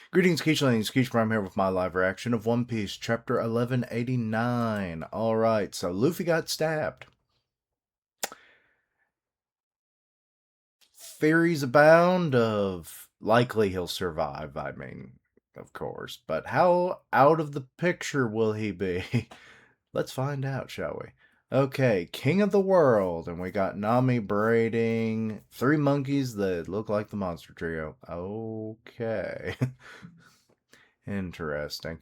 Greetings, Keechlings. Keech Prime here with my live reaction of One Piece, Chapter 1189. Alright, so Luffy got stabbed. Theories abound of likely he'll survive, of course. But how out of the picture will he be? Let's find out, shall we? Okay, King of the World, and we got Nami braiding three monkeys that look like the Monster Trio. Okay. Interesting.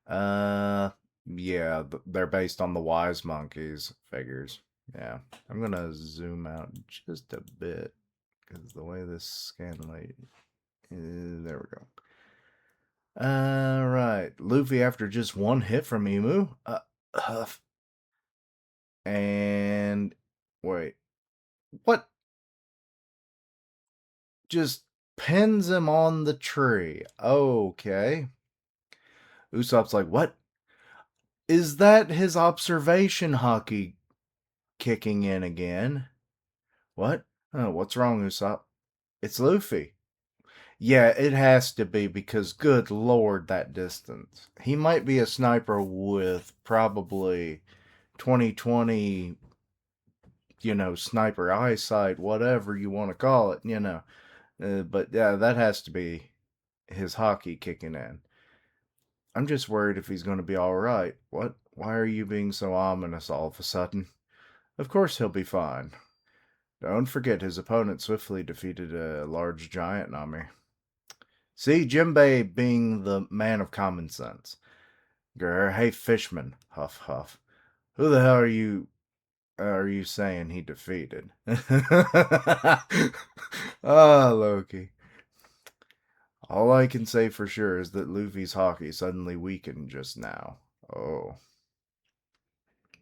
Uh, yeah, they're based on the wise monkeys. Figures. Yeah, I'm gonna zoom out just a bit because the way this scan light is, there we go. Right, Luffy after just one hit from Emu. Huff. And wait, what? Just pins him on the tree. Okay. Usopp's like, what? Is that his observation hockey kicking in again? What? Oh, what's wrong, Usopp? It's Luffy. Yeah, it has to be because, good lord, that distance. He might be a sniper with probably 2020, sniper eyesight, whatever you want to call it. But yeah, that has to be his hockey kicking in. I'm just worried if he's going to be alright. What? Why are you being so ominous all of a sudden? Of course he'll be fine. Don't forget his opponent swiftly defeated a large giant Nami. See, Jimbei being the man of common sense. Grr, hey fishman, huff huff. Who the hell are you saying he defeated? Ah, Loki. All I can say for sure is that Luffy's hockey suddenly weakened just now. Oh.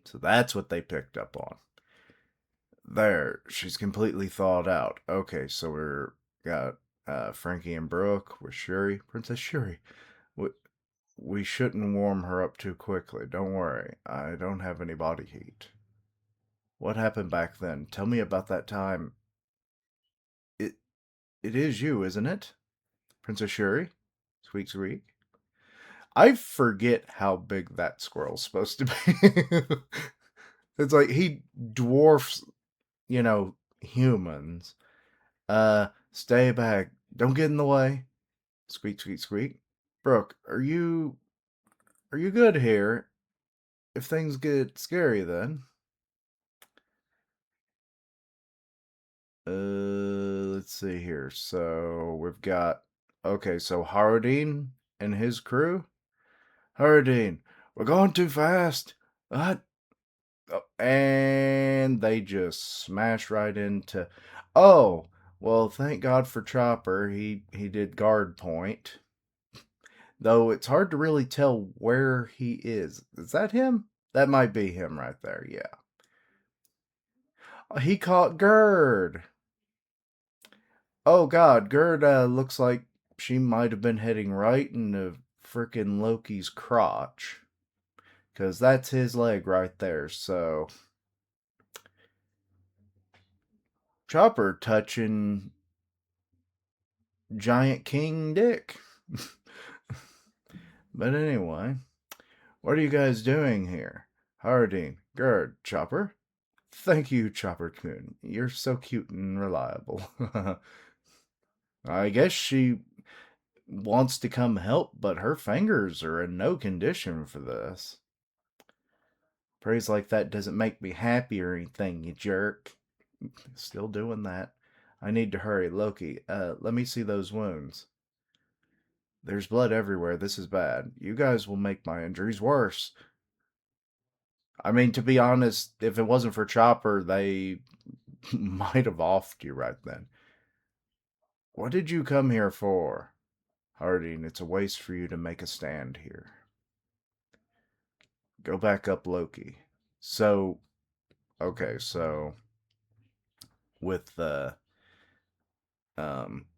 So that's what they picked up on. There, she's completely thawed out. Okay, so we're got Frankie and Brooke with Shuri, Princess Shuri. We, we shouldn't warm her up too quickly. Don't worry, I don't have any body heat. What happened back then? Tell me about that time. It it is you, isn't it, Princess Shuri? Squeak squeak. I forget how big that squirrel's supposed to be. It's like he dwarfs, humans. Stay back. Don't get in the way. Squeak, squeak, squeak. Brooke, are you good here? If things get scary, then. Let's see here. So we've got okay. So Haradine and his crew. Haradine, we're going too fast. What? Oh, and they just smash right into. Oh, well, thank God for Chopper. He did guard point. Though it's hard to really tell where he is. Is that him? That might be him right there, yeah. He caught Gerd. Oh god, Gerd looks like she might have been heading right into frickin' Loki's crotch. Because that's his leg right there, so. Chopper touching Giant King Dick. But anyway, what are you guys doing here? Harding, Gerd, Chopper? Thank you, Chopper Kun. You're so cute and reliable. I guess she wants to come help, but her fingers are in no condition for this. Praise like that doesn't make me happy or anything, you jerk. Still doing that. I need to hurry. Loki, let me see those wounds. There's blood everywhere. This is bad. You guys will make my injuries worse. I mean, to be honest, if it wasn't for Chopper, they might have offed you right then. What did you come here for? Harding, it's a waste for you to make a stand here. Go back up, Loki. So, okay, so with the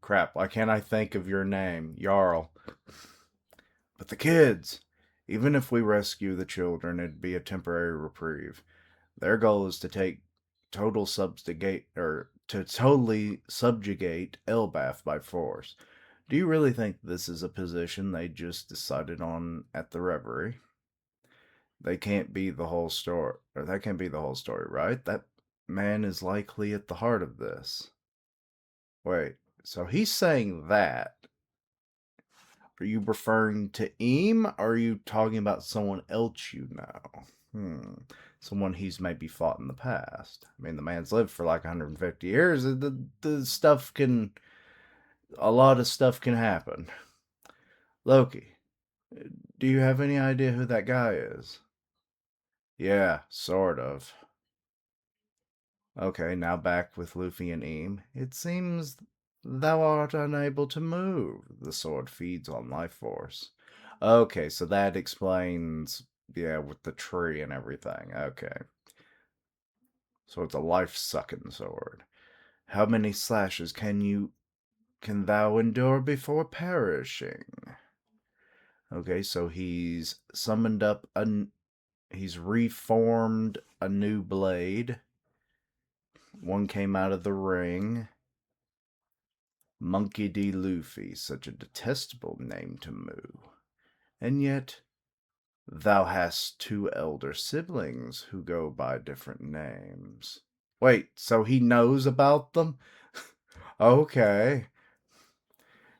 crap, why can't I think of your name? Jarl. But the kids, even if we rescue the children, it'd be a temporary reprieve. Their goal is to take to totally subjugate Elbaf by force. Do you really think this is a position they just decided on at the Reverie? They can't be the whole story, or that can't be the whole story, right? That man is likely at the heart of this. Wait, so he's saying that. Are you referring to Eam, or are you talking about someone else you know? Someone he's maybe fought in the past. I mean, the man's lived for like 150 years. The stuff can. A lot of stuff can happen. Loki, do you have any idea who that guy is? Yeah, sort of. Okay, now back with Luffy and Eam. It seems thou art unable to move. The sword feeds on life force. Okay, so that explains, yeah, with the tree and everything. Okay. So it's a life sucking sword. How many slashes can thou endure before perishing? Okay, so he's reformed a new blade. One came out of the ring. Monkey D. Luffy, such a detestable name to Moo. And yet, thou hast two elder siblings who go by different names. Wait, so he knows about them? Okay.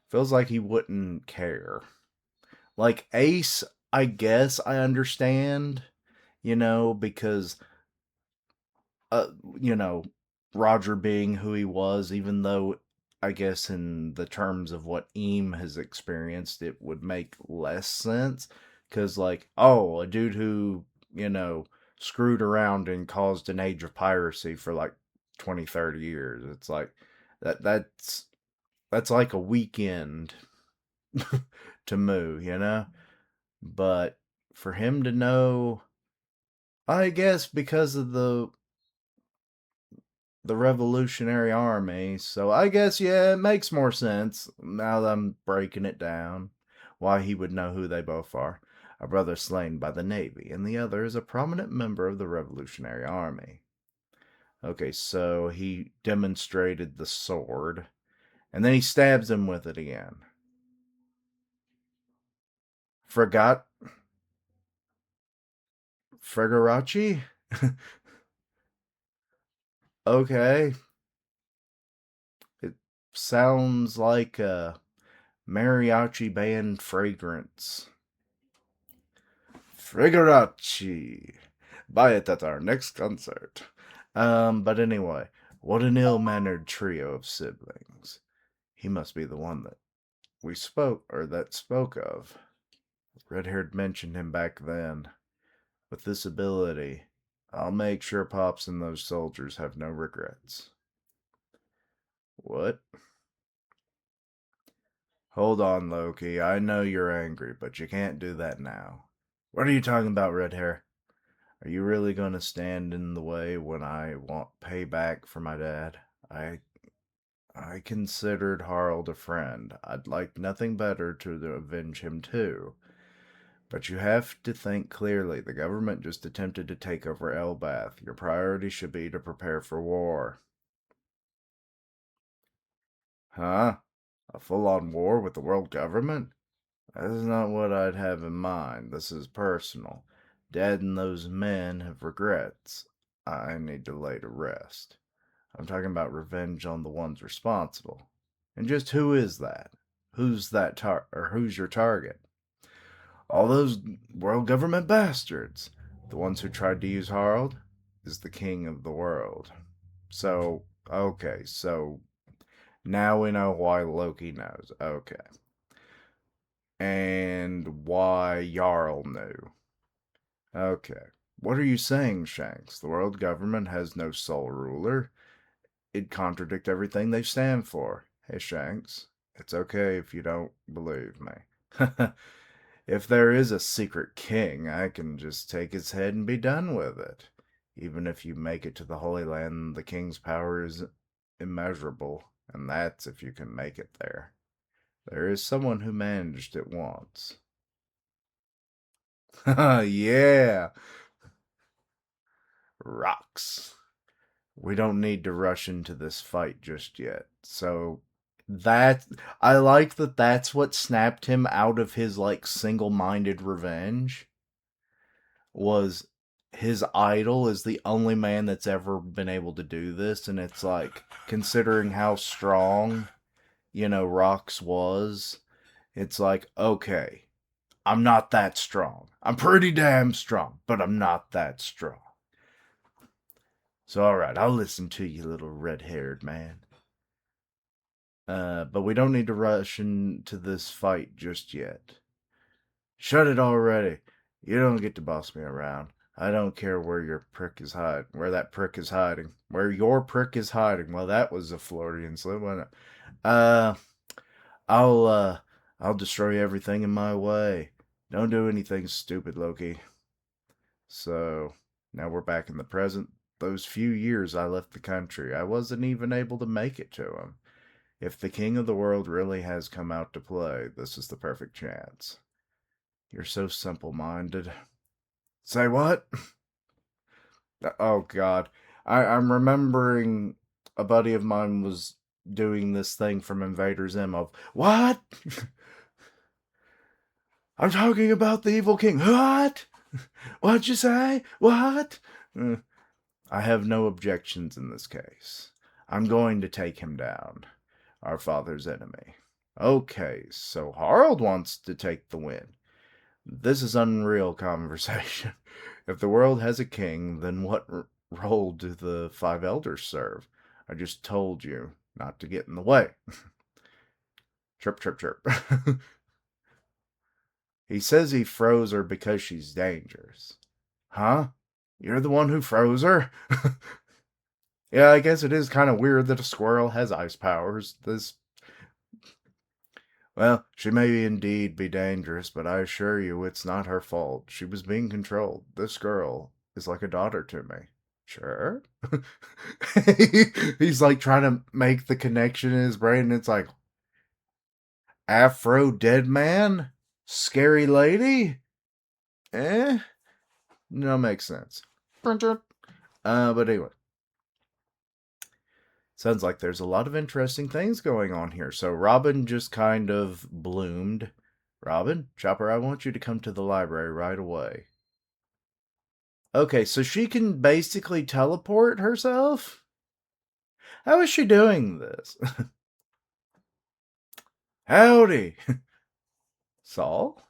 Feels like he wouldn't care. Like Ace, I guess I understand, because uh, you know, Roger being who he was, even though I guess in the terms of what Eam has experienced, it would make less sense. Because, like, oh, a dude who, you know, screwed around and caused an age of piracy for like 20, 30 years. It's like, that's like a weekend to Moo. But for him to know, I guess because of the Revolutionary Army. So I guess, yeah, it makes more sense now that I'm breaking it down why he would know who they both are. A brother slain by the Navy, and the other is a prominent member of the Revolutionary Army. Okay, so he demonstrated the sword, and then he stabs him with it again. Forgot Fregarachi? Okay, it sounds like a mariachi band fragrance. Frigarachi. Buy it at our next concert. But anyway, what an ill mannered trio of siblings. He must be the one that spoke of. Red haired mentioned him back then. With this ability, I'll make sure Pops and those soldiers have no regrets. What? Hold on, Loki. I know you're angry, but you can't do that now. What are you talking about, red hair? Are you really going to stand in the way when I want payback for my dad? I considered Harold a friend. I'd like nothing better to avenge him too. But you have to think clearly. The government just attempted to take over Elbath. Your priority should be to prepare for war. Huh? A full-on war with the world government? That is not what I'd have in mind. This is personal. Dad and those men have regrets I need to lay to rest. I'm talking about revenge on the ones responsible. And just who is that? Who's your target? All those world government bastards. The ones who tried to use Harald is the king of the world. So, okay, so now we know why Loki knows. Okay. And why Jarl knew. Okay. What are you saying, Shanks? The world government has no sole ruler. It'd contradict everything they stand for. Hey, Shanks, it's okay if you don't believe me. If there is a secret king, I can just take his head and be done with it. Even if you make it to the Holy Land, the king's power is immeasurable, and that's if you can make it there. There is someone who managed it once. Yeah, rocks. We don't need to rush into this fight just yet. So, That I like that that's what snapped him out of his like single-minded revenge was his idol is the only man that's ever been able to do this, and it's like considering how strong, Rox was, it's like, okay, I'm not that strong. I'm pretty damn strong, but I'm not that strong. So alright, I'll listen to you, little red-haired man. But we don't need to rush into this fight just yet. Shut it already. You don't get to boss me around. I don't care where your prick is hiding. Where that prick is hiding. Where your prick is hiding. Well, that was a Floridian slip, wasn't it? Uh, I'll, uh, I'll destroy everything in my way. Don't do anything stupid, Loki. So, now we're back in the present. Those few years I left the country, I wasn't even able to make it to him. If the king of the world really has come out to play, this is the perfect chance. You're so simple minded. Say what? Oh, God. I'm remembering a buddy of mine was doing this thing from Invader Zim of, what? I'm talking about the evil king. What? What'd you say? What? I have no objections in this case. I'm going to take him down, our father's enemy. Okay, so Harald wants to take the win. This is unreal conversation. If the world has a king, then what role do the five elders serve? I just told you not to get in the way. Chirp, chirp, chirp. He says he froze her because she's dangerous. Huh? You're the one who froze her? Yeah, I guess it is kind of weird that a squirrel has ice powers. Well, she may indeed be dangerous, but I assure you it's not her fault. She was being controlled. This girl is like a daughter to me. Sure. He's like trying to make the connection in his brain, and it's like, Afro dead man? Scary lady? Eh? No, makes sense. But anyway. Sounds like there's a lot of interesting things going on here. So Robin just kind of bloomed. Robin, Chopper, I want you to come to the library right away. Okay, so she can basically teleport herself? How is she doing this? Howdy! Saul?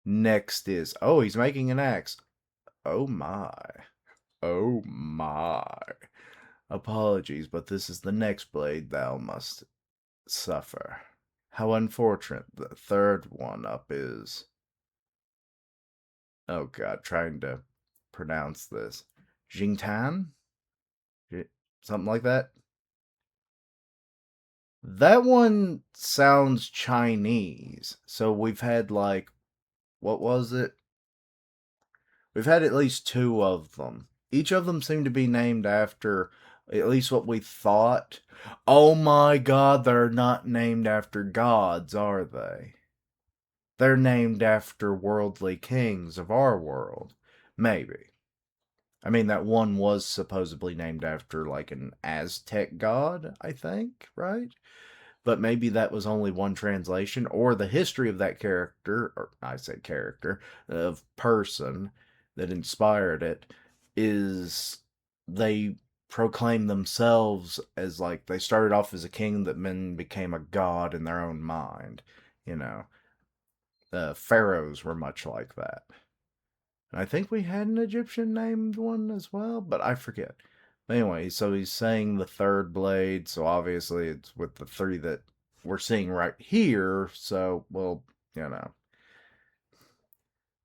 Next is. Oh, he's making an axe. Oh my. Oh my. Apologies, but this is the next blade thou must suffer. How unfortunate. The third one up is. Oh god, trying to pronounce this. Jingtan? Something like that? That one sounds Chinese. So we've had like, what was it? We've had at least two of them. Each of them seem to be named after at least what we thought. Oh my god, they're not named after gods, are they? They're named after worldly kings of our world. Maybe. I mean, that one was supposedly named after like an Aztec god, I think, right? But maybe that was only one translation, or the history of that character, or I say character, of person that inspired it, is they proclaim themselves as like they started off as a king that then became a god in their own mind. You know, the pharaohs were much like that. And I think we had an Egyptian named one as well, but I forget. Anyway, so he's saying the third blade, so obviously it's with the three that we're seeing right here, so, well, you know.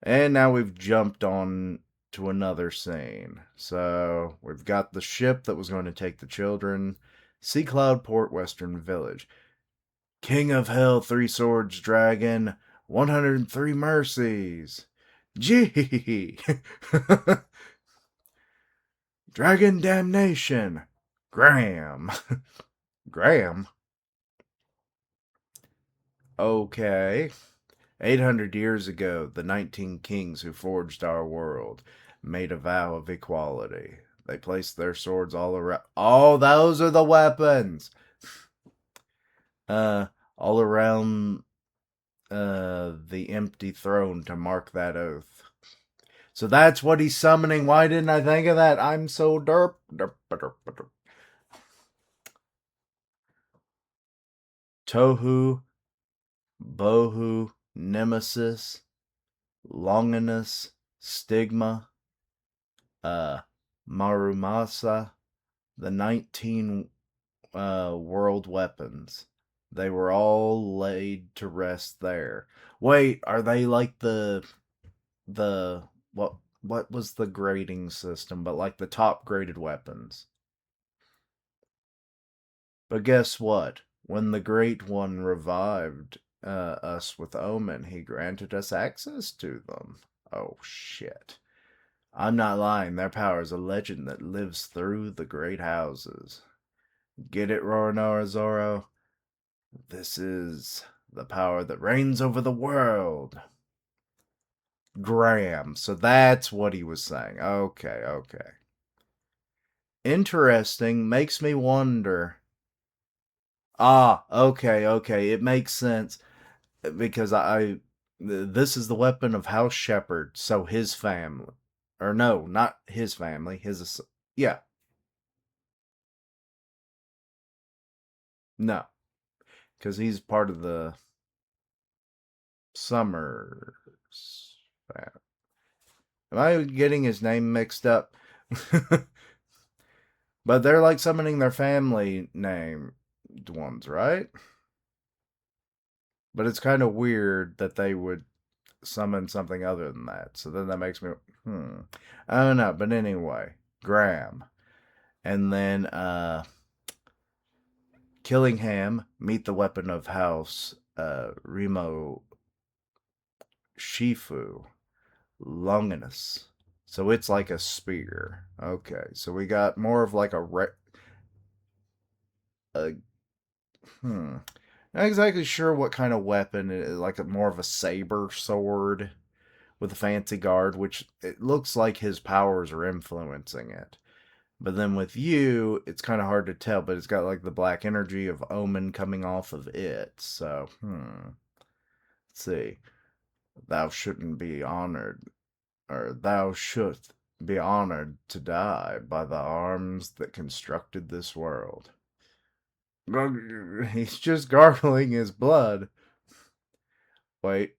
And now we've jumped on to another scene. So we've got the ship that was going to take the children. Sea Cloud Port, Western Village. King of Hell, Three Swords Dragon, 103 Mercies. Gee! Dragon Damnation. Graham. Graham? Okay. 800 years ago, the 19 kings who forged our world made a vow of equality. They placed their swords all around. Oh, those are the weapons! uh, all around the empty throne to mark that oath. So that's what he's summoning. Why didn't I think of that? I'm so derp. Derp, derp, derp. Tohu, Bohu, Nemesis, Longinus, Stigma, uh, Marumasa, the 19 world weapons. They were all laid to rest there. Wait, are they like the what was the grading system? But like the top graded weapons. But guess what? When the Great One revived us with Omen, he granted us access to them. Oh shit. I'm not lying, their power is a legend that lives through the great houses. Get it, Roronoa Zoro? This is the power that reigns over the world. Graham. So that's what he was saying. Okay, okay. Interesting. Makes me wonder. Ah, okay, okay. It makes sense because this is the weapon of House Shepherd, so his family. Or no, not his family. Yeah, no, because he's part of the Summers. Am I getting his name mixed up? But they're like summoning their family named ones, right? But it's kind of weird that they would summon something other than that. So then that makes me, I don't know. But anyway, Graham. And then Killingham, meet the weapon of House Remo Shifu. Longinus. So it's like a spear. Okay, so we got more of like a hmm. Not exactly sure what kind of weapon it is, like more of a saber sword with a fancy guard, which it looks like his powers are influencing it. But then with you, it's kind of hard to tell, but it's got like the black energy of Omen coming off of it. So, let's see. Thou shouldn't be honored, or thou shouldst be honored to die by the arms that constructed this world. He's just gargling his blood. Wait,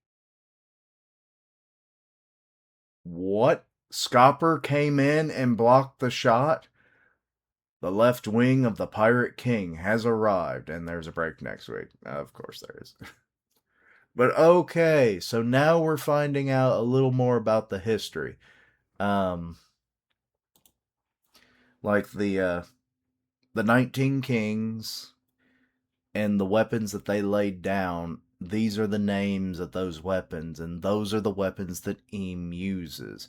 what? Scopper came in and blocked the shot? The left wing of the Pirate King has arrived, and there's a break next week. Of course there is. But okay, so now we're finding out a little more about the history. Um, like the 19 kings and the weapons that they laid down, these are the names of those weapons, and those are the weapons that Eam uses,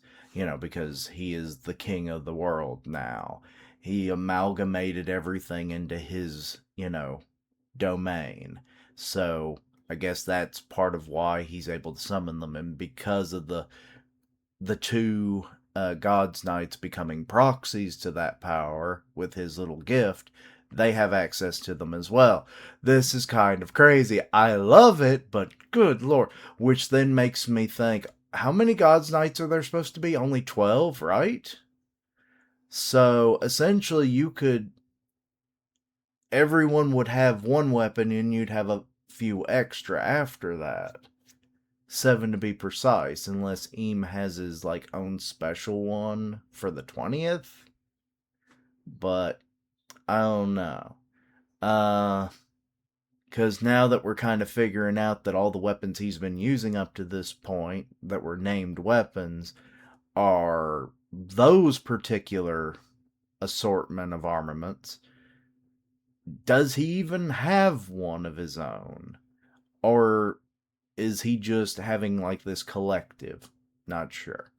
because he is the king of the world now. He amalgamated everything into his, domain. So I guess that's part of why he's able to summon them, and because of the two God's Knights becoming proxies to that power with his little gift, they have access to them as well. This is kind of crazy. I love it, but good lord. Which then makes me think, how many God's Knights are there supposed to be? Only 12, right? So essentially, everyone would have one weapon and you'd have a few extra after that. 7 to be precise, unless Eam has his like own special one for the 20th. But I don't know. Because now that we're kind of figuring out that all the weapons he's been using up to this point that were named weapons are those particular assortment of armaments, does he even have one of his own? Or is he just having like this collective? Not sure.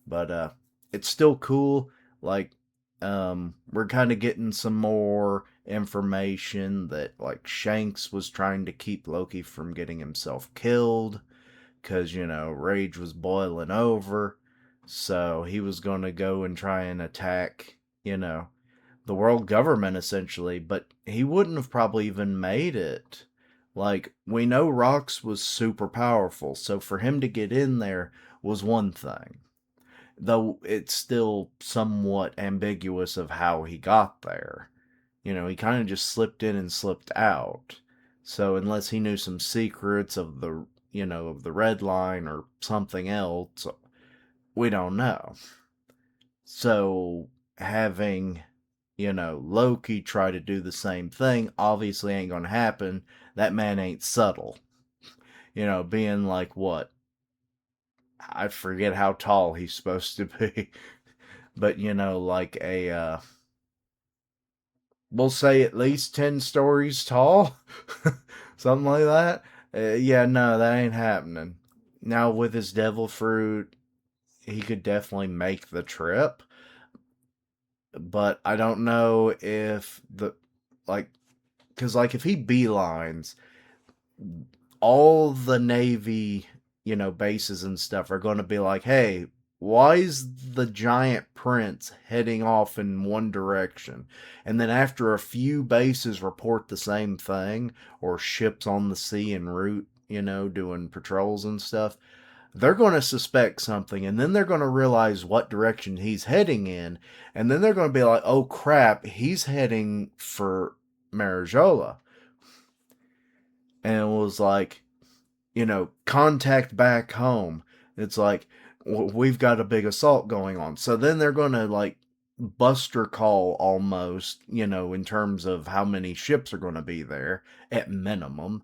But it's still cool. Like we're kind of getting some more information that like Shanks was trying to keep Loki from getting himself killed because rage was boiling over. So he was going to go and try and attack, the world government essentially, but he wouldn't have probably even made it Like, we know Rox was super powerful, so for him to get in there was one thing. Though it's still somewhat ambiguous of how he got there. He kind of just slipped in and slipped out. So unless he knew some secrets of the red line or something else, we don't know. So having, Loki try to do the same thing obviously ain't gonna happen. That man ain't subtle. Being like what? I forget how tall he's supposed to be. But like we'll say at least 10 stories tall. Something like that. Yeah, no, that ain't happening. Now with his devil fruit, he could definitely make the trip, but I don't know if like because like if he beelines, all the Navy, bases and stuff are going to be like, hey, why is the giant prince heading off in one direction? And then after a few bases report the same thing, or ships on the sea en route, doing patrols and stuff, they're going to suspect something, and then they're going to realize what direction he's heading in, and then they're going to be like, oh crap, he's heading for Marijola. And it was like, contact back home. It's like, we've got a big assault going on. So then they're going to like buster call almost, in terms of how many ships are going to be there at minimum.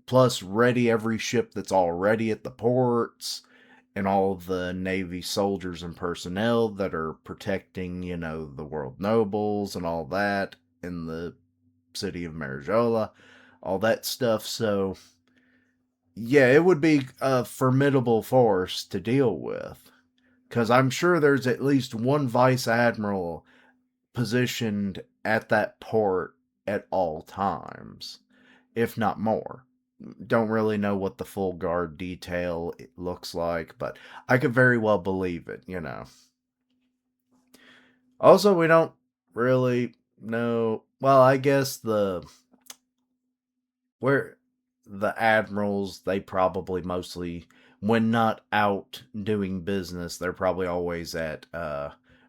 Plus, ready every ship that's already at the ports and all the Navy soldiers and personnel that are protecting, the world nobles and all that in the city of Marijola, all that stuff. So yeah, it would be a formidable force to deal with. Because I'm sure there's at least one vice admiral positioned at that port at all times, if not more. Don't really know what the full guard detail looks like, but I could very well believe it. Also, we don't really know. Well, I guess where the admirals, they probably mostly, when not out doing business, they're probably always at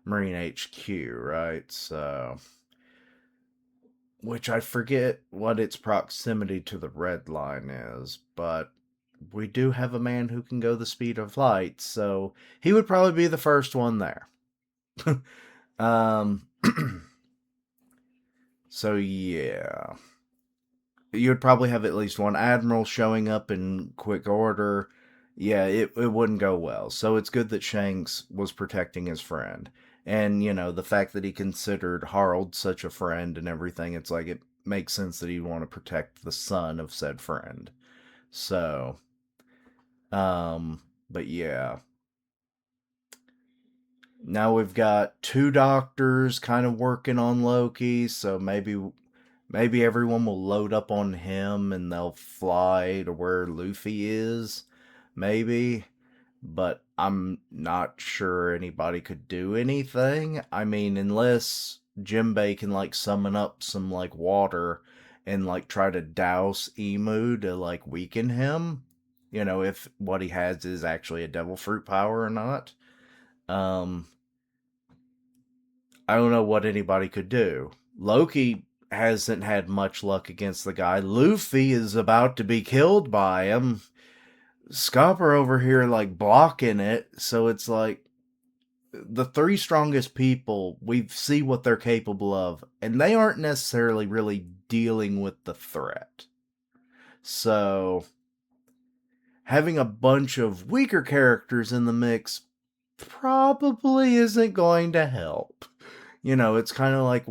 Marine HQ, right? So, which I forget what its proximity to the red line is, but we do have a man who can go the speed of light, so he would probably be the first one there. um, so yeah, you'd probably have at least one admiral showing up in quick order. Yeah, it wouldn't go well. So it's good that Shanks was protecting his friend. And, the fact that he considered Harold such a friend and everything, it's like it makes sense that he'd want to protect the son of said friend. So, but yeah. Now we've got two doctors kind of working on Loki, so maybe everyone will load up on him and they'll fly to where Luffy is. Maybe. But I'm not sure anybody could do anything. I mean, unless Jimbei can like summon up some like water and like try to douse Emu to like weaken him. If what he has is actually a devil fruit power or not. Um, I don't know what anybody could do. Loki hasn't had much luck against the guy. Luffy is about to be killed by him. Scopper over here like blocking it, so it's like the three strongest people, we see what they're capable of, and they aren't necessarily really dealing with the threat. So having a bunch of weaker characters in the mix probably isn't going to help. It's kind of like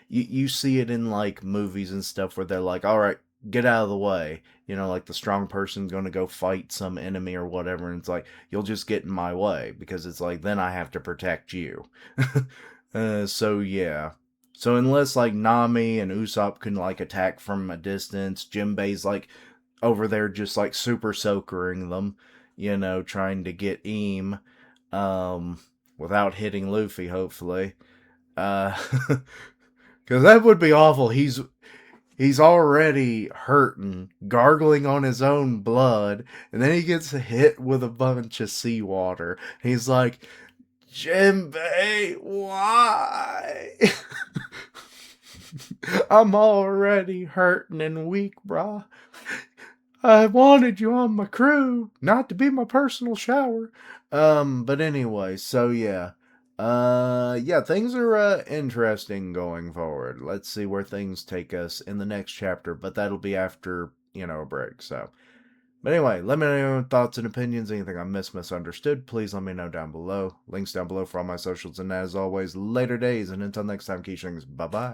you see it in like movies and stuff where they're like, all right, get out of the way. Like the strong person's going to go fight some enemy or whatever, and it's like, you'll just get in my way because it's like, then I have to protect you. So yeah. So unless like Nami and Usopp can like attack from a distance, Jinbei's like over there just like super soakering them, trying to get Eam, without hitting Luffy, hopefully. Because that would be awful. He's already hurting, gargling on his own blood, and then he gets hit with a bunch of seawater. He's like, Jinbei, why? I'm already hurting and weak, brah. I wanted you on my crew, not to be my personal shower. But anyway, so yeah. Yeah, things are interesting going forward. Let's see where things take us in the next chapter, but that'll be after, a break. So, but anyway, let me know your own thoughts and opinions. Anything I misunderstood, please let me know down below. Links down below for all my socials, and as always, later days. And until next time, Keyshrings, bye bye.